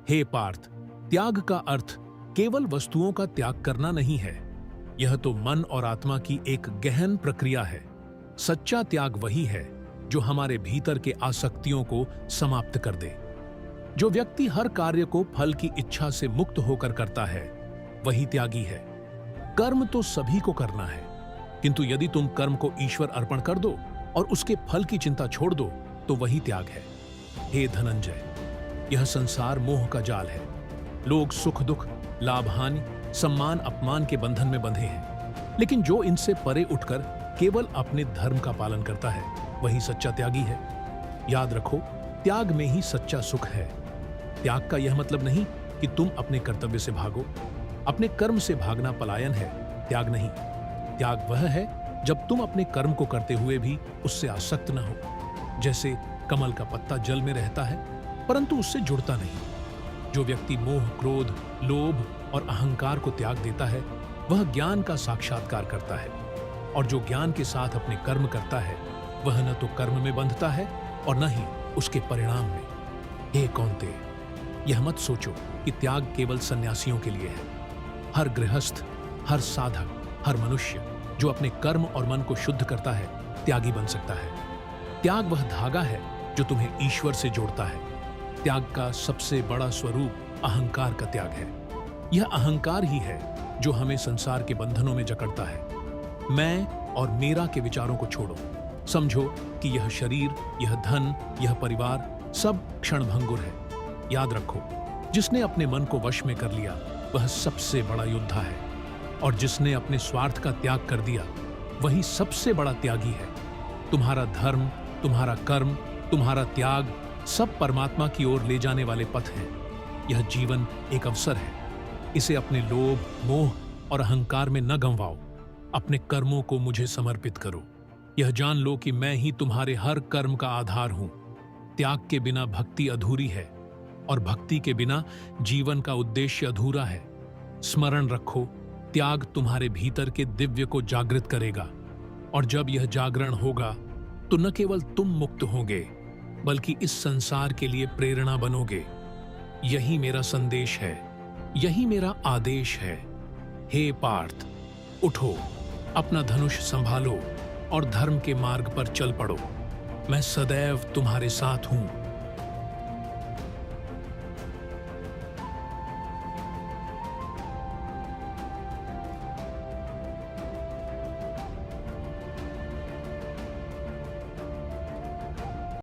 हे पार्थ, त्याग का अर्थ केवल वस्तुओं का त्याग करना नहीं है। यह तो मन और आत्मा की एक गहन प्रक्रिया है। सच्चा त्याग वही है जो हमारे भीतर के आसक्तियों को समाप्त कर दे। जो व्यक्ति हर कार्य को फल की इच्छा से मुक्त होकर करता है, वही त्यागी है। कर्म तो सभी को करना है, किंतु यदि तुम कर्म को ईश्वर अर्पण कर दो और उसके फल की चिंता छोड़ दो, तो वही त्याग है। हे धनंजय, यह संसार मोह का जाल है। लोग सुख दुख, लाभ हानि, सम्मान अपमान के बंधन में बंधे हैं, लेकिन जो इनसे परे उठकर केवल अपने धर्म का पालन करता है, वही सच्चा त्यागी है। याद रखो, त्याग में ही सच्चा सुख है। त्याग का यह मतलब नहीं कि तुम अपने कर्तव्य से भागो। अपने कर्म से भागना पलायन है, त्याग नहीं। त्याग वह है जब तुम अपने कर्म को करते हुए भी उससे आसक्त न हो। जैसे कमल का पत्ता जल में रहता है, परंतु उससे जुड़ता नहीं। जो व्यक्ति मोह, क्रोध, लोभ और अहंकार को त्याग देता है, वह ज्ञान का साक्षात्कार करता है। और जो ज्ञान के साथ अपने कर्म करता है, वह न तो कर्म में बंधता है और न ही उसके परिणाम में। हे कौन्तेय, यह मत सोचो कि त्याग केवल सन्यासियों के लिए है। हर गृहस्थ, हर साधक, हर मनुष्य जो अपने कर्म और मन को शुद्ध करता है, त्यागी बन सकता है। त्याग वह धागा है जो तुम्हें ईश्वर से जोड़ता है। त्याग का सबसे बड़ा स्वरूप अहंकार का त्याग है। यह अहंकार ही है जो हमें संसार के बंधनों में जकड़ता है। मैं और मेरा के विचारों को छोड़ो। समझो कि यह शरीर, यह धन, यह परिवार सब क्षणभंगुर है। याद रखो, जिसने अपने मन को वश में कर लिया, वह सबसे बड़ा योद्धा है। और जिसने अपने स्वार्थ का त्याग कर दिया, वही सबसे बड़ा त्यागी है। तुम्हारा धर्म, तुम्हारा कर्म, तुम्हारा त्याग सब परमात्मा की ओर ले जाने वाले पथ हैं। यह जीवन एक अवसर है। इसे अपने लोभ, मोह और अहंकार में न गंवाओ। अपने कर्मों को मुझे समर्पित करो। यह जान लो कि मैं ही तुम्हारे हर कर्म का आधार हूं। त्याग के बिना भक्ति अधूरी है और भक्ति के बिना जीवन का उद्देश्य अधूरा है। स्मरण रखो, त्याग तुम्हारे भीतर के दिव्य को जागृत करेगा, और जब यह जागरण होगा तो न केवल तुम मुक्त होगे, बल्कि इस संसार के लिए प्रेरणा बनोगे। यही मेरा संदेश है, यही मेरा आदेश है। हे पार्थ, उठो, अपना धनुष संभालो और धर्म के मार्ग पर चल पड़ो। मैं सदैव तुम्हारे साथ हूं।